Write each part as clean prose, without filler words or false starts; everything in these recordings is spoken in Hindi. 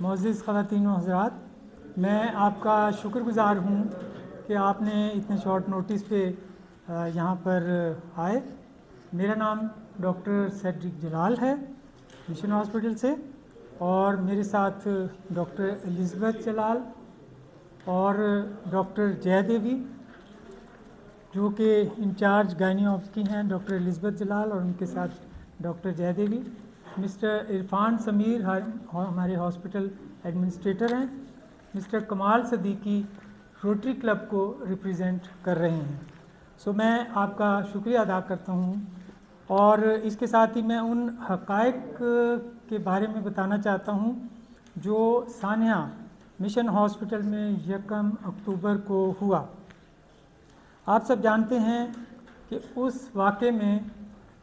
मोअज़्ज़िज़ ख़वातीन व हज़रात, मैं आपका शुक्रगुज़ार हूँ कि आपने इतने शॉर्ट नोटिस पे यहाँ पर आए। मेरा नाम डॉक्टर सेड्रिक जलाल है मिशन हॉस्पिटल से, और मेरे साथ डॉक्टर एलिज़ाबेथ जलाल और डॉक्टर जय देवी जो कि इंचार्ज गायनी ऑफ की हैं, डॉक्टर एलिज़ाबेथ जलाल और उनके साथ डॉक्टर जय देवी। मिस्टर इरफान समीर हमारे हॉस्पिटल एडमिनिस्ट्रेटर हैं। मिस्टर कमाल सदीकी रोटरी क्लब को रिप्रेजेंट कर रहे हैं। सो मैं आपका शुक्रिया अदा करता हूँ, और इसके साथ ही मैं उन हक़ाइक़ के बारे में बताना चाहता हूँ जो सानिया मिशन हॉस्पिटल में 1 अक्टूबर को हुआ। आप सब जानते हैं कि उस वाक़े में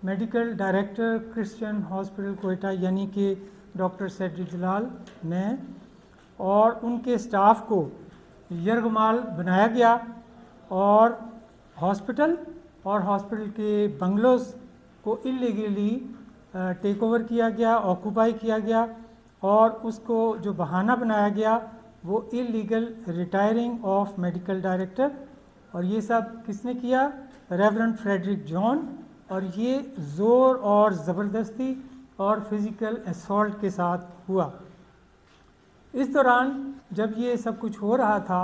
medical director Christian hospital Quetta यानी कि डॉक्टर सेड्रिक जलाल, मैं और उनके स्टाफ को यरगमाल बनाया गया और हॉस्पिटल के बंगलोज़ को इलीगली टेक ओवर किया गया, ऑक्यूपाई किया गया, और उसको जो बहाना बनाया गया वो illegal retiring of medical director. और ये सब किसने किया? Reverend Frederick John. और ये ज़ोर और ज़बरदस्ती और फिज़िकल असॉल्ट के साथ हुआ। इस दौरान जब ये सब कुछ हो रहा था,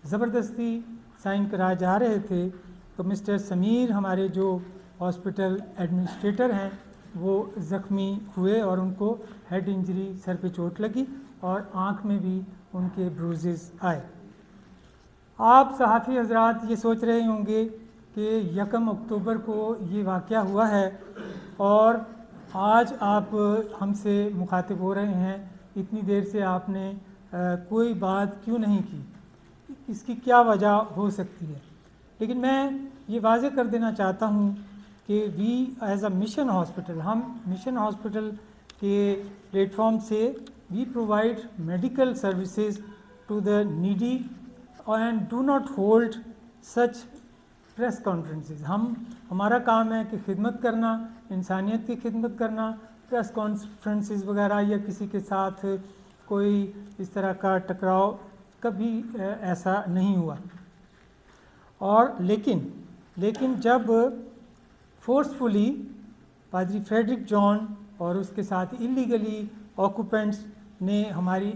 ज़बरदस्ती साइन कराए जा रहे थे, तो मिस्टर समीर हमारे जो हॉस्पिटल एडमिनिस्ट्रेटर हैं वो ज़ख्मी हुए और उनको हेड इंजरी, सर पे चोट लगी और आँख में भी उनके ब्रूजेस आए। आप सहाफ़ी हज़रात ये सोच रहे होंगे कि 1 अक्टूबर को ये वाक़या हुआ है और आज आप हमसे मुखातिब हो रहे हैं, इतनी देर से आपने कोई बात क्यों नहीं की, इसकी क्या वजह हो सकती है। लेकिन मैं ये वाज़े कर देना चाहता हूँ कि we as a mission hospital, हम मिशन हॉस्पिटल के प्लेटफॉर्म से we provide medical services to the needy and do not hold such press conferences. हमारा काम है कि खिदमत करना, इंसानियत की खिदमत करना। प्रेस कॉन्फ्रेंसेस वगैरह या किसी के साथ कोई इस तरह का टकराव कभी ऐसा नहीं हुआ। और लेकिन जब फोर्सफुली पादरी फ्रेडरिक जॉन और उसके साथ इलीगली ऑक्यूपेंट्स ने हमारी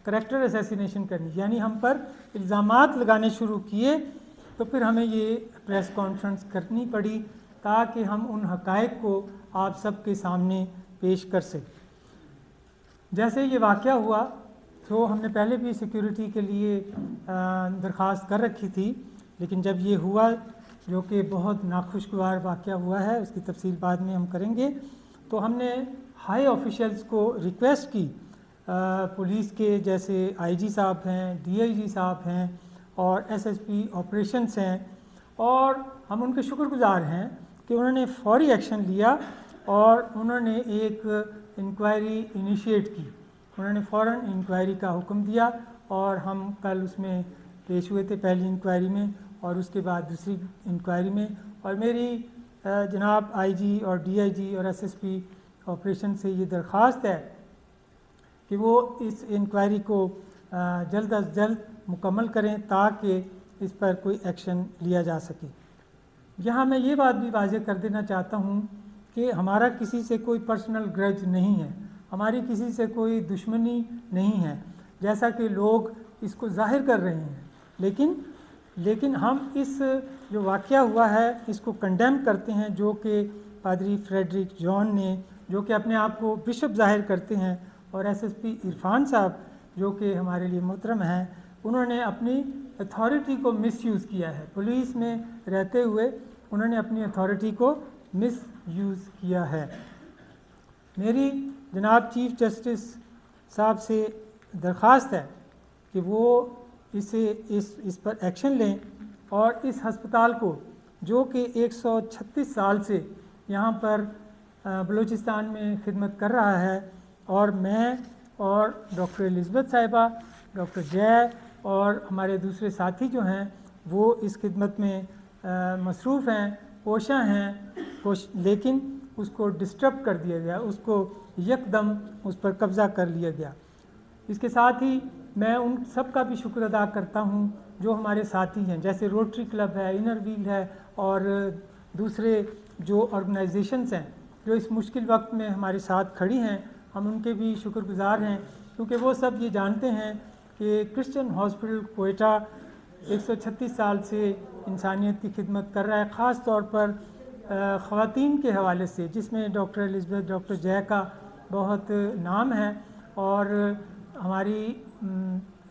करैक्टर असैसिनेशन करनी, यानी हम पर इल्ज़ामात लगाने शुरू किए, तो फिर हमें ये प्रेस कॉन्फ्रेंस करनी पड़ी ताकि हम उन हक़ाइक़ को आप सब के सामने पेश कर सकें। जैसे ये वाक़या हुआ तो हमने पहले भी सिक्योरिटी के लिए दरख्वास्त कर रखी थी, लेकिन जब ये हुआ जो कि बहुत नाखुशगवार वाक़या हुआ है, उसकी तफसील बाद में हम करेंगे, तो हमने हाई ऑफिशियल्स को रिक्वेस्ट की, पुलिस के जैसे आईजी साहब हैं, डीआईजी साहब हैं और एसएसपी ऑपरेशंस हैं, और हम उनके शुक्रगुजार हैं कि उन्होंने फौरी एक्शन लिया और उन्होंने एक इंक्वायरी इनिशिएट की। उन्होंने फ़ौरन इंक्वायरी का हुक्म दिया और हम कल उसमें पेश हुए थे, पहली इंक्वायरी में और उसके बाद दूसरी इंक्वायरी में। और मेरी जनाब आईजी और डीआईजी और एसएसपी ऑपरेशन से ये दरख्वास्त है कि वो इस इंक्वायरी को जल्द अज जल्द मुकम्मल करें ताकि इस पर कोई एक्शन लिया जा सके। यहाँ मैं ये बात भी वाज़ेह कर देना चाहता हूँ कि हमारा किसी से कोई पर्सनल ग्रज नहीं है, हमारी किसी से कोई दुश्मनी नहीं है जैसा कि लोग इसको ज़ाहिर कर रहे हैं। लेकिन हम इस जो वाक़या हुआ है इसको कंडेम करते हैं, जो कि पादरी फ्रेडरिक जॉन ने, जो कि अपने आप को बिशप ज़ाहिर करते हैं, और एसएसपी इरफान साहब जो कि हमारे लिए मोहतरम हैं, उन्होंने अपनी अथॉरिटी को मिसयूज़ किया है। पुलिस में रहते हुए उन्होंने अपनी अथॉरिटी को मिसयूज़ किया है। मेरी जनाब चीफ जस्टिस साहब से दरख्वास्त है कि वो इस पर एक्शन लें और इस हस्पताल को, जो कि 136 साल से यहाँ पर बलूचिस्तान में खिदमत कर रहा है, और मैं और डॉक्टर एलिज़ाबेथ साहिबा, डॉक्टर जय और हमारे दूसरे साथी जो हैं वो इस खिदमत में मसरूफ़ हैं, कोशा हैं, लेकिन उसको डिस्टर्ब कर दिया गया, उसको यकदम उस पर कब्ज़ा कर लिया गया। इसके साथ ही मैं उन सब का भी शुक्र अदा करता हूँ जो हमारे साथी हैं, जैसे रोटरी क्लब है, इनर व्हील है और दूसरे जो ऑर्गेनाइजेशंस हैं जो इस मुश्किल वक्त में हमारे साथ खड़ी हैं। हम उनके भी शुक्रगुजार हैं क्योंकि वो सब ये जानते हैं कि क्रिश्चियन हॉस्पिटल कोयटा 136 साल से इंसानियत की खिदमत कर रहा है, ख़ास तौर पर ख़वातीन के हवाले से, जिसमें डॉक्टर एलिज़ाबेथ, डॉक्टर जय का बहुत नाम है। और हमारी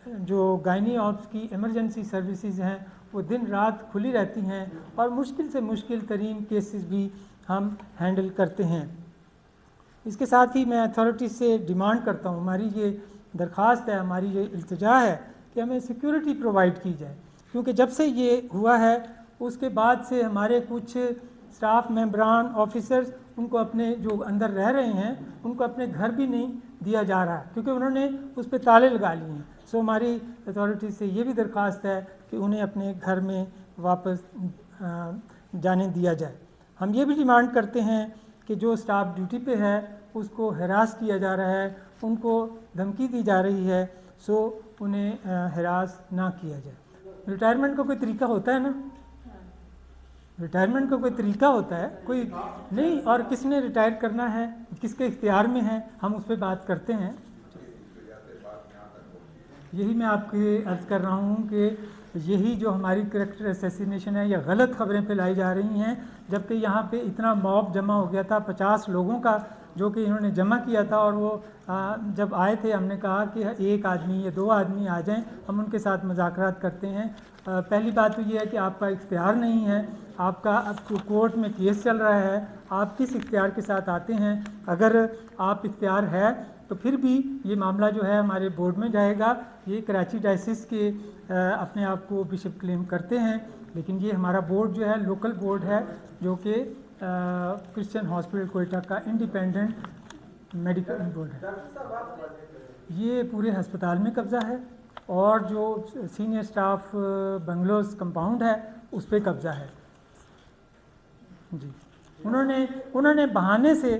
जो गायनी ऑप्स की इमरजेंसी सर्विसेज हैं वो दिन रात खुली रहती हैं और मुश्किल से मुश्किल तरीन केसेस भी हम हैंडल करते हैं। इसके साथ ही मैं अथॉरिटी से डिमांड करता हूँ, हमारी ये दरख्वास्त है, हमारी ये इल्तिजा है कि हमें सिक्योरिटी प्रोवाइड की जाए, क्योंकि जब से ये हुआ है उसके बाद से हमारे कुछ स्टाफ मेंबरान, ऑफिसर्स, उनको अपने जो अंदर रह रहे हैं उनको अपने घर भी नहीं दिया जा रहा है क्योंकि उन्होंने उस पर ताले लगा लिए हैं। सो हमारी अथॉरिटी से ये भी दरख्वास्त है कि उन्हें अपने घर में वापस जाने दिया जाए। हम ये भी डिमांड करते हैं कि जो स्टाफ ड्यूटी पे है उसको हरास किया जा रहा है, उनको धमकी दी जा रही है, सो उन्हें हरास ना किया जाए। रिटायरमेंट का कोई तरीका होता है ना, रिटायरमेंट का कोई तरीका होता है कोई नहीं, और किसने रिटायर करना है, किसके इख्तियार में है, हम उस पर बात करते हैं। यही मैं आपके अर्ज़ कर रहा हूँ कि यही जो हमारी करैक्टर असैसिनेशन है या गलत खबरें फैलाई जा रही हैं, जबकि यहाँ पे इतना मॉब जमा हो गया था 50 लोगों का जो कि इन्होंने जमा किया था। और वो जब आए थे हमने कहा कि एक आदमी या 2 आदमी आ जाएं, हम उनके साथ मुज़ाकरात करते हैं। पहली बात तो ये है कि आपका इख्तियार नहीं है, आपका कोर्ट में केस चल रहा है, आप किस इख्तियार के साथ आते हैं। अगर आप इख्तियार है तो फिर भी ये मामला जो है हमारे बोर्ड में जाएगा। ये कराची डायसिस के अपने आप को बिशप क्लेम करते हैं, लेकिन ये हमारा बोर्ड जो है लोकल बोर्ड है जो कि क्रिश्चियन हॉस्पिटल कोयटा का इंडिपेंडेंट मेडिकल बोर्ड है। ये पूरे अस्पताल में कब्ज़ा है और जो सीनियर स्टाफ बंगलोज कंपाउंड है उस पर कब्ज़ा है जी। उन्होंने बहाने से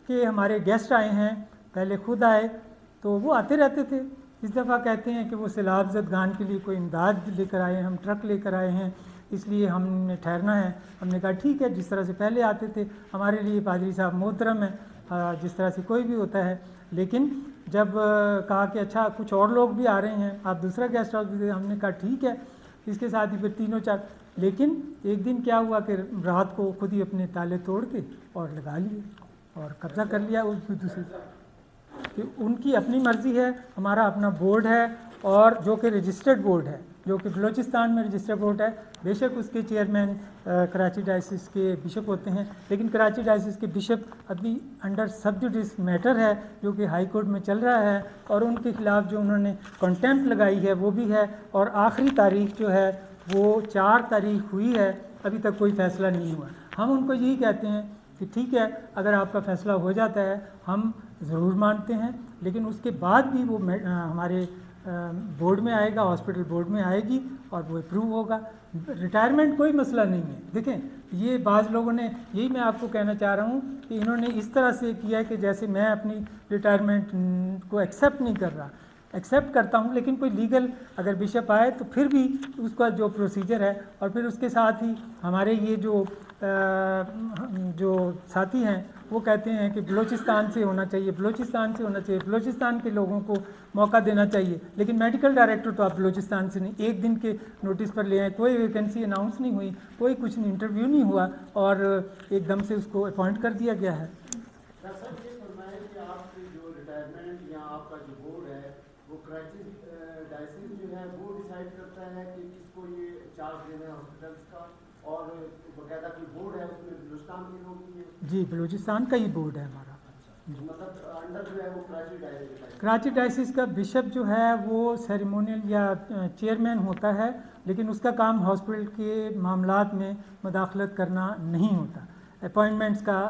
कि हमारे गेस्ट आए हैं, पहले खुद आए तो वो आते रहते थे, इस दफ़ा कहते हैं कि वो सैलाब ज़दगान के लिए कोई इमदाद लेकर आए हैं, हम ट्रक लेकर आए हैं, इसलिए हमने ठहरना है। हमने कहा ठीक है, जिस तरह से पहले आते थे, हमारे लिए पादरी साहब मोहतरम है, जिस तरह से कोई भी होता है। लेकिन जब कहा कि अच्छा कुछ और लोग भी आ रहे हैं, आप दूसरा गेस्ट हाउस भी दे, हमने कहा ठीक है। इसके साथ ही फिर 3-4, लेकिन एक दिन क्या हुआ कि रात को खुद ही अपने ताले तोड़ के और लगा लिए और कब्ज़ा कर लिया उस दूसरी कि उनकी अपनी मर्ज़ी है। हमारा अपना बोर्ड है और जो कि रजिस्टर्ड बोर्ड है, जो कि बलूचिस्तान में रजिस्टर्ड बोर्ड है। बेशक उसके चेयरमैन कराची डायसिस के बिशप होते हैं, लेकिन कराची डायसिस के बिशप अभी अंडर सब जुडिस मैटर है जो कि हाई कोर्ट में चल रहा है, और उनके ख़िलाफ़ जो उन्होंने कंटेम्प्ट लगाई है वो भी है। और आखिरी तारीख जो है वो 4 तारीख हुई है, अभी तक कोई फ़ैसला नहीं हुआ। हम उनको यही कहते हैं कि ठीक है, अगर आपका फ़ैसला हो जाता है हम ज़रूर मानते हैं, लेकिन उसके बाद भी वो हमारे बोर्ड में आएगा, हॉस्पिटल बोर्ड में आएगी और वो अप्रूव होगा। रिटायरमेंट कोई मसला नहीं है। देखें, ये बाज़ लोगों ने, यही मैं आपको कहना चाह रहा हूँ कि इन्होंने इस तरह से किया है कि जैसे मैं अपनी रिटायरमेंट को एक्सेप्ट नहीं कर रहा। एक्सेप्ट करता हूँ, लेकिन कोई लीगल अगर बिशप आए तो फिर भी उसका जो प्रोसीजर है, और फिर उसके साथ ही हमारे ये जो साथी हैं वो कहते हैं कि बलूचिस्तान से होना चाहिए, बलूचिस्तान से होना चाहिए, बलूचिस्तान के लोगों को मौका देना चाहिए। लेकिन मेडिकल डायरेक्टर तो आप बलूचिस्तान से नहीं, एक दिन के नोटिस पर ले आए, कोई वैकेंसी अनाउंस नहीं हुई, कोई कुछ नहीं, इंटरव्यू नहीं हुआ और एकदम से उसको अपॉइंट कर दिया गया है। कराची डायसिस जो है वो डिसाइड करता है कि किसको ये चार्ज देना है हॉस्पिटल्स का, और बकायदा कोई बोर्ड है उसमें बलूचिस्तान के लोग भी हैं? जी, बलूचिस्तान का ही बोर्ड है हमारा। मतलब अंडर जो है वो कराची डायसिस, कराची डायसिस का बिशप जो है वो सेरेमोनियल या चेयरमैन होता है, लेकिन उसका काम हॉस्पिटल के मामलात में मुदाखलत करना नहीं होता। अपॉइंटमेंट्स का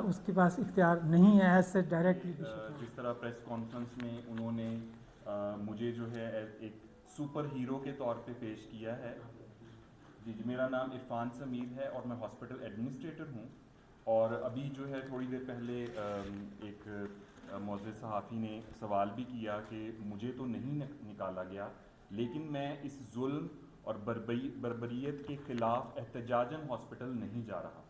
उसके पास इख्तियार नहीं है एज सच डायरेक्टली। जिस तरह प्रेस कॉन्फ्रेंस में उन्होंने मुझे जो है एक सुपर हीरो के तौर पे पेश किया है। जी, मेरा नाम इरफान समीर है और मैं हॉस्पिटल एडमिनिस्ट्रेटर हूँ। और अभी जो है थोड़ी देर पहले एक मोअज़्ज़ज़ सहाफ़ी ने सवाल भी किया कि मुझे तो नहीं निकाला गया, लेकिन मैं इस जुल्म और बर्बरियत के ख़िलाफ़ एहतजाजन हॉस्पिटल नहीं जा रहा,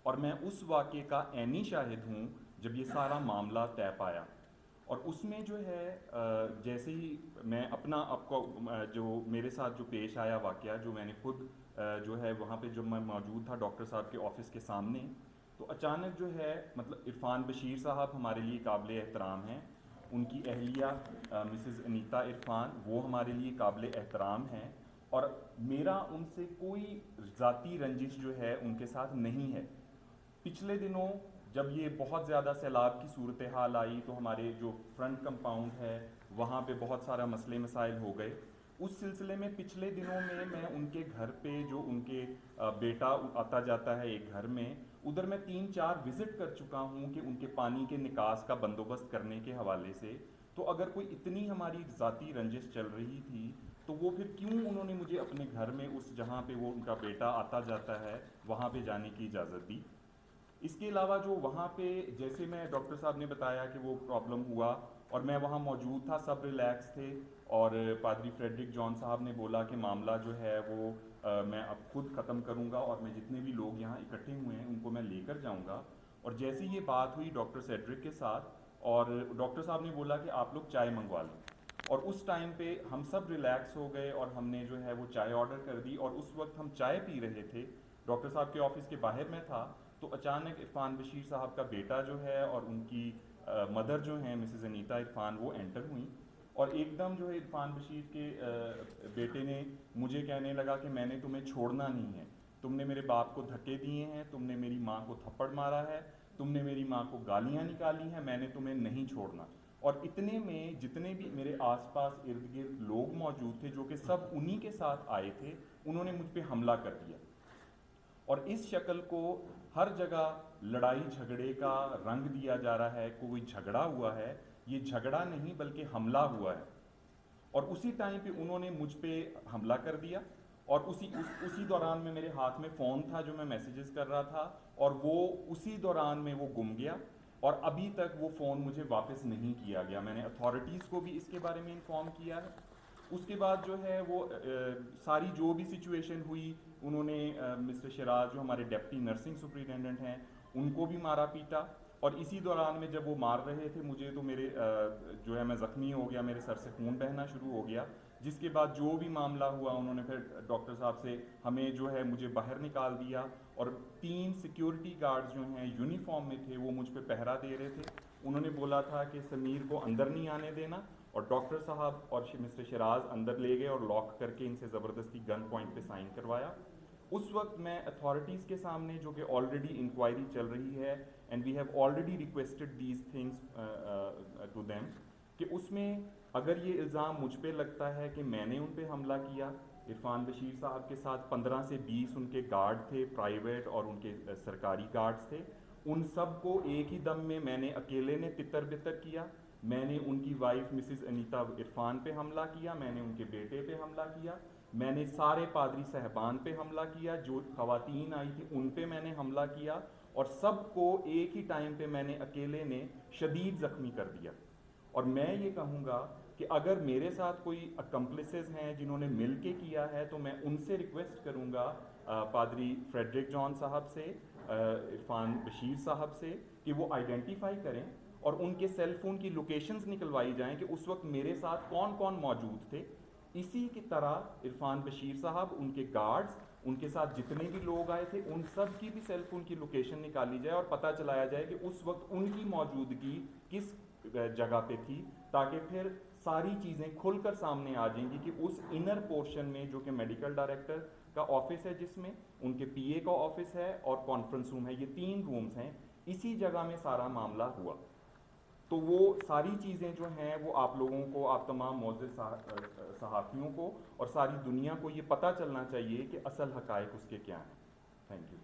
और मैं उस वाक़े का ऐनी शाहिद हूँ जब ये सारा मामला तय पाया। और उसमें जो है जैसे ही मैं अपना आपको जो मेरे साथ जो पेश आया वाक़या, जो मैंने खुद जो है वहाँ पे जब मैं मौजूद था डॉक्टर साहब के ऑफ़िस के सामने, तो अचानक जो है मतलब इरफ़ान बशीर साहब हमारे लिए काबिल एहतराम हैं, उनकी अहलिया मिसेज़ अनीता इरफ़ान वो हमारे लिए काबिल एहतराम हैं, और मेरा उनसे कोई ज़ाती रंजिश जो है उनके साथ नहीं है। पिछले दिनों जब ये बहुत ज़्यादा सैलाब की सूरत हाल आई तो हमारे जो फ्रंट कंपाउंड है वहाँ पे बहुत सारा मसले मसाइल हो गए। उस सिलसिले में पिछले दिनों में मैं उनके घर पे जो उनके बेटा आता जाता है एक घर में, उधर मैं 3-4 विज़िट कर चुका हूँ कि उनके पानी के निकास का बंदोबस्त करने के हवाले से। तो अगर कोई इतनी हमारी ज़ाती रंजिश चल रही थी तो वो फिर क्यों उन्होंने मुझे अपने घर में उस जहाँ पे वो उनका बेटा आता जाता है वहाँ पे जाने की इजाज़त दी। इसके अलावा जो वहाँ पे जैसे मैं डॉक्टर साहब ने बताया कि वो प्रॉब्लम हुआ और मैं वहाँ मौजूद था, सब रिलैक्स थे, और पादरी फ्रेडरिक जॉन साहब ने बोला कि मामला जो है वो मैं अब खुद ख़त्म करूँगा और मैं जितने भी लोग यहाँ इकट्ठे हुए हैं उनको मैं लेकर जाऊँगा। और जैसे ये बात हुई डॉक्टर सेड्रिक के साथ, और डॉक्टर साहब ने बोला कि आप लोग चाय मंगवा लें, और उस टाइम पे हम सब रिलैक्स हो गए और हमने जो है वो चाय ऑर्डर कर दी। और उस वक्त हम चाय पी रहे थे, डॉक्टर साहब के ऑफ़िस के बाहर में था, तो अचानक इरफ़ान बशीर साहब का बेटा जो है और उनकी मदर जो हैं मिसेज़ अनीता इरफ़ान वो एंटर हुई, और एकदम जो है इरफ़ान बशीर के बेटे ने मुझे कहने लगा कि मैंने तुम्हें छोड़ना नहीं है, तुमने मेरे बाप को धक्के दिए हैं, तुमने मेरी माँ को थप्पड़ मारा है, तुमने मेरी माँ को गालियाँ निकाली हैं, मैंने तुम्हें नहीं छोड़ना। और इतने में जितने भी मेरे आसपास इर्द गिर्द लोग मौजूद थे जो कि सब उन्हीं के साथ आए थे, उन्होंने मुझ पर हमला कर दिया। और इस शक्ल को हर जगह लड़ाई झगड़े का रंग दिया जा रहा है, कोई झगड़ा हुआ है, ये झगड़ा नहीं बल्कि हमला हुआ है। और उसी टाइम पे उन्होंने मुझ पे हमला कर दिया, और उसी दौरान में मेरे हाथ में फ़ोन था जो मैं मैसेजेस कर रहा था, और वो उसी दौरान में वो गुम गया, और अभी तक वो फ़ोन मुझे वापस नहीं किया गया। मैंने अथॉरिटीज़ को भी इसके बारे में इन्फॉर्म किया है। उसके बाद जो है वो सारी जो भी सिचुएशन हुई, उन्होंने मिस्टर शिराज जो हमारे डेप्टी नर्सिंग सुपरिटेंडेंट हैं उनको भी मारा पीटा, और इसी दौरान में जब वो मार रहे थे मुझे तो मेरे जो है मैं ज़ख्मी हो गया, मेरे सर से खून बहना शुरू हो गया। जिसके बाद जो भी मामला हुआ उन्होंने फिर डॉक्टर साहब से हमें जो है मुझे बाहर निकाल दिया, और 3 सिक्योरिटी गार्ड्स जो हैं यूनिफॉर्म में थे वो मुझ पे पहरा दे रहे थे। उन्होंने बोला था कि समीर को अंदर नहीं आने देना, और डॉक्टर साहब और मिस्टर शिराज अंदर ले गए और लॉक करके इनसे ज़बरदस्ती गन पॉइंट पे साइन करवाया। उस वक्त मैं अथॉरिटीज़ के सामने, जो कि ऑलरेडी इंक्वायरी चल रही है and we have already requested these things to them, कि उसमें अगर ये इल्ज़ाम मुझ पे लगता है कि मैंने उन पे हमला किया, इरफ़ान बशीर साहब के साथ 15 से 20 उनके गार्ड थे, प्राइवेट और उनके सरकारी गार्ड्स थे, उन सब को एक ही दम में मैंने अकेले ने तितर बितर किया। मैंने उनकी वाइफ मिसिज़ अनीता इरफ़ान पे हमला किया, मैंने उनके बेटे पे हमला किया, मैंने सारे पादरी साहबान पे हमला किया, जो ख़वातीन आई थी उन पे मैंने हमला किया, और सबको एक ही टाइम पे मैंने अकेले ने शदीद ज़ख्मी कर दिया। और मैं ये कहूँगा कि अगर मेरे साथ कोई अकम्प्लिसेस हैं जिन्होंने मिल के किया है, तो मैं उनसे रिक्वेस्ट करूँगा पादरी फ्रेडरिक जॉन साहब से, इरफ़ान बशीर साहब से, कि वो आइडेंटिफाई करें और उनके सेल फ़ोन की लोकेशंस निकलवाई जाएं कि उस वक्त मेरे साथ कौन कौन मौजूद थे। इसी की तरह इरफ़ान बशीर साहब, उनके गार्ड्स, उनके साथ जितने भी लोग आए थे, उन सब की भी सेल फ़ोन की लोकेशन निकाली जाए और पता चलाया जाए कि उस वक्त उनकी मौजूदगी किस जगह पे थी, ताकि फिर सारी चीज़ें खुलकर सामने आ जाएंगी कि उस इनर पोर्शन में, जो कि मेडिकल डायरेक्टर का ऑफिस है, जिसमें उनके पीए का ऑफिस है और कॉन्फ्रेंस रूम है, ये 3 रूम्स हैं, इसी जगह में सारा मामला हुआ। तो वो सारी चीज़ें जो हैं वो आप लोगों को, आप तमाम मोअज़्ज़ज़ सहाफ़ियों को और सारी दुनिया को ये पता चलना चाहिए कि असल हक़ाइक़ उसके क्या हैं। Thank you.